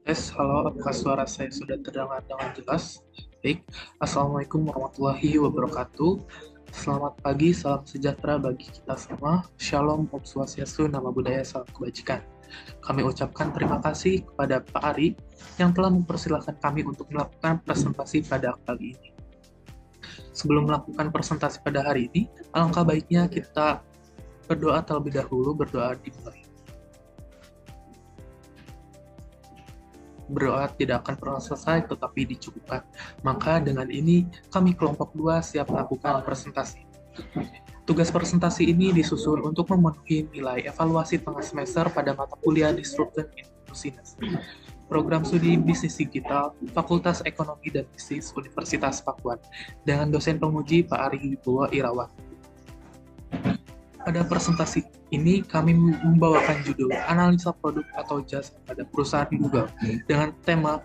Halo, apakah suara saya sudah terdengar dengan jelas? Baik, Assalamualaikum warahmatullahi wabarakatuh. Selamat pagi, salam sejahtera bagi kita semua. Shalom, Om Swastiastu, Nama Budaya, Salam Kebajikan. Kami ucapkan terima kasih kepada Pak Ari yang telah mempersilahkan kami untuk melakukan presentasi pada kali ini. Sebelum melakukan presentasi pada hari ini, alangkah baiknya kita berdoa terlebih dahulu, berdoa dimulai. Berdoa tidak akan pernah selesai tetapi dicukupkan. Maka dengan ini kami kelompok 2 siap melakukan presentasi. Tugas presentasi ini disusun untuk memenuhi nilai evaluasi tengah semester pada mata kuliah Disruption in Business. Program studi Bisnis Digital, Fakultas Ekonomi dan Bisnis Universitas Pakuan, dengan dosen penguji Pak Ari Wibowo Irawan. Pada presentasi ini, kami membawakan judul Analisa Produk atau Jasa pada Perusahaan Google dengan tema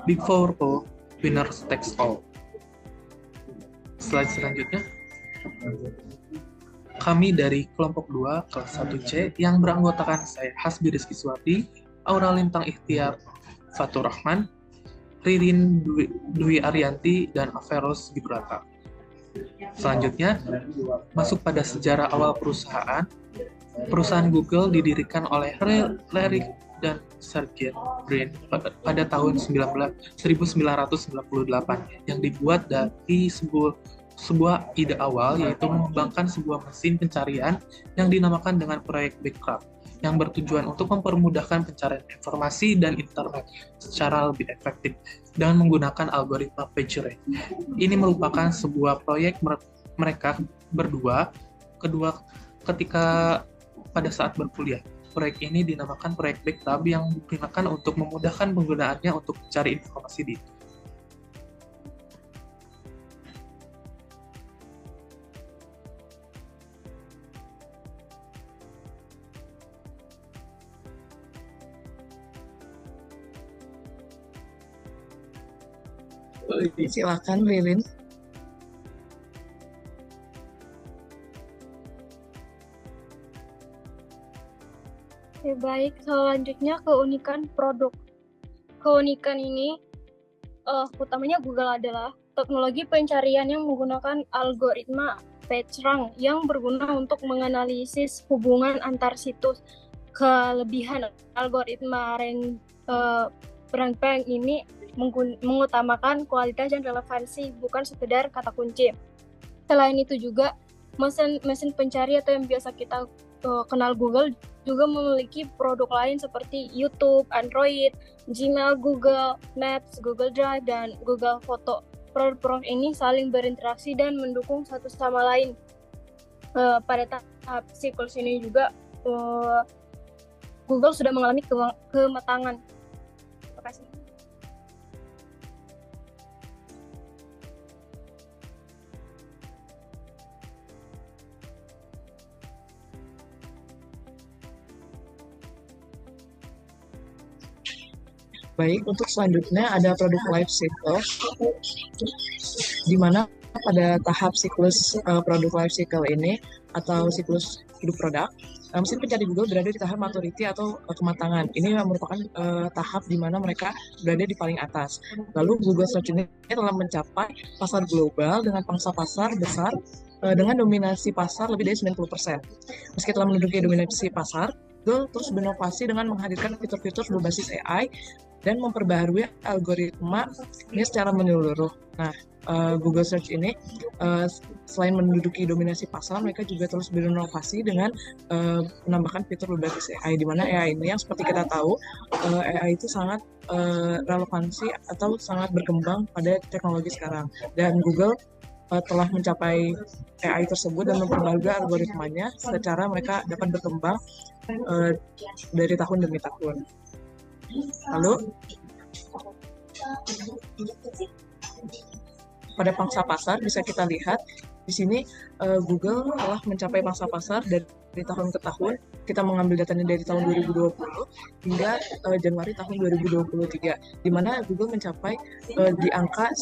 Big Four Winners Takes All. Slide selanjutnya. Kami dari kelompok 2, kelas 1C, yang beranggotakan saya Hasbi Rizky Suwardi, Aura Lintang Ikhtiar, Fatur Rahman, Ririn Dwi Arianti, dan Averus Gibraltar. Selanjutnya, masuk pada sejarah awal perusahaan. Perusahaan Google didirikan oleh Larry dan Sergey Brin pada tahun 1998 yang dibuat dari sebuah ide awal, yaitu mengembangkan sebuah mesin pencarian yang dinamakan dengan proyek Bigcraft, yang bertujuan untuk mempermudahkan pencarian informasi dan internet secara lebih efektif dengan menggunakan algoritma PageRank. Ini merupakan sebuah proyek mereka berdua ketika pada saat berkuliah. Proyek ini dinamakan proyek Bigcraft yang digunakan untuk memudahkan penggunaannya untuk mencari informasi di itu. Silakan, Lilin. Baik, selanjutnya keunikan produk. Keunikan ini utamanya Google adalah teknologi pencarian yang menggunakan algoritma PageRank yang berguna untuk menganalisis hubungan antar situs. Kelebihan algoritma rank ini mengutamakan kualitas dan relevansi, bukan sekedar kata kunci. Selain itu juga mesin pencari atau yang biasa kita kenal Google juga memiliki produk lain seperti YouTube, Android, Gmail, Google Maps, Google Drive, dan Google Foto. Produk-produk ini saling berinteraksi dan mendukung satu sama lain. Pada tahap siklus ini juga Google sudah mengalami kematangan. Terima kasih. Baik, untuk selanjutnya ada produk life cycle, di mana pada tahap siklus produk life cycle ini atau siklus hidup produk, mesin pencari Google berada di tahap maturity atau kematangan. Ini merupakan tahap di mana mereka berada di paling atas. Lalu Google Search ini telah mencapai pasar global dengan pangsa pasar besar dengan dominasi pasar lebih dari 90%. Meski telah menduduki dominasi pasar, Google terus berinovasi dengan menghadirkan fitur-fitur berbasis AI dan memperbaharui algoritma ini secara menyeluruh. Nah, Google Search ini selain menduduki dominasi pasar, mereka juga terus berinovasi dengan menambahkan fitur berbasis AI, di mana AI ini yang seperti kita tahu, AI itu sangat relevansi atau sangat berkembang pada teknologi sekarang. Dan Google telah mencapai AI tersebut dan memperbaharui algoritmanya secara mereka dapat berkembang dari tahun demi tahun. Lalu pada pangsa pasar bisa kita lihat di sini Google telah mencapai pangsa pasar dari tahun ke tahun. Kita mengambil datanya dari tahun 2020 hingga Januari tahun 2023, di mana Google mencapai di angka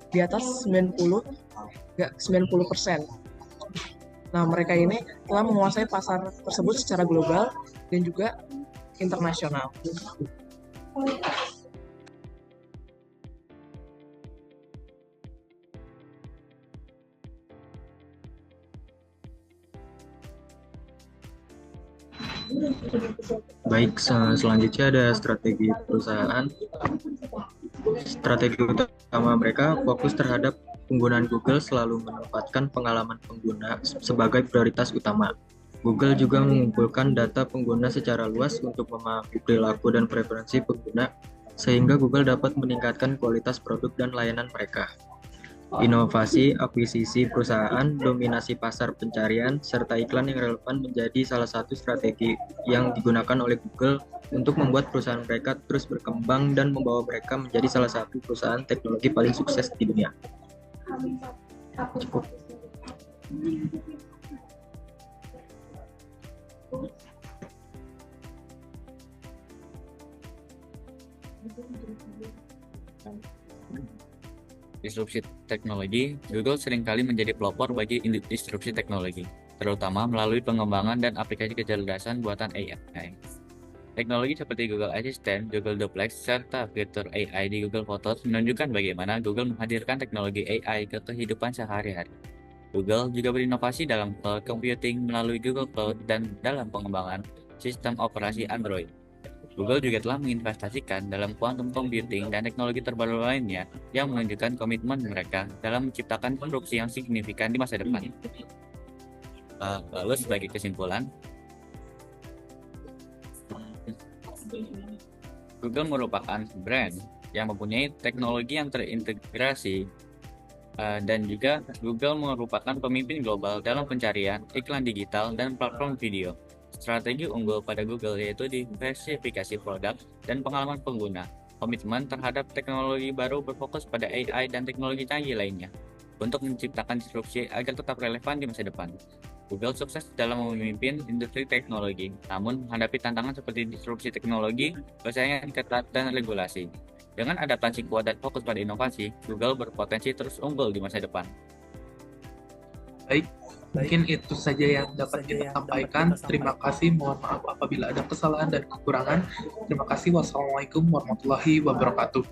di atas 90%. Nah, mereka ini telah menguasai pasar tersebut secara global dan juga internasional. Baik, selanjutnya ada strategi perusahaan. Strategi utama mereka fokus terhadap penggunaan Google, selalu menempatkan pengalaman pengguna sebagai prioritas utama. Google juga mengumpulkan data pengguna secara luas untuk memahami perilaku dan preferensi pengguna, sehingga Google dapat meningkatkan kualitas produk dan layanan mereka. Inovasi, akuisisi perusahaan, dominasi pasar pencarian, serta iklan yang relevan menjadi salah satu strategi yang digunakan oleh Google untuk membuat perusahaan mereka terus berkembang dan membawa mereka menjadi salah satu perusahaan teknologi paling sukses di dunia. Cukup. Disrupsi teknologi, Google seringkali menjadi pelopor bagi disrupsi teknologi, terutama melalui pengembangan dan aplikasi kecerdasan buatan AI. Teknologi seperti Google Assistant, Google Duplex, serta fitur AI di Google Photos menunjukkan bagaimana Google menghadirkan teknologi AI ke kehidupan sehari-hari. Google juga berinovasi dalam cloud computing melalui Google Cloud dan dalam pengembangan sistem operasi Android. Google juga telah menginvestasikan dalam quantum computing dan teknologi terbaru lainnya yang menunjukkan komitmen mereka dalam menciptakan disrupsi yang signifikan di masa depan. Lalu sebagai kesimpulan, Google merupakan brand yang mempunyai teknologi yang terintegrasi dan juga Google merupakan pemimpin global dalam pencarian, iklan digital, dan platform video. Strategi unggul pada Google yaitu diversifikasi produk dan pengalaman pengguna. Komitmen terhadap teknologi baru berfokus pada AI dan teknologi canggih lainnya untuk menciptakan disrupsi agar tetap relevan di masa depan. Google sukses dalam memimpin industri teknologi, namun menghadapi tantangan seperti disrupsi teknologi, persaingan ketat, dan regulasi. Dengan adaptasi kuat dan fokus pada inovasi, Google berpotensi terus unggul di masa depan. Baik, mungkin itu saja yang dapat kita sampaikan. Terima kasih, mohon maaf apabila ada kesalahan dan kekurangan. Terima kasih, wassalamualaikum warahmatullahi wabarakatuh.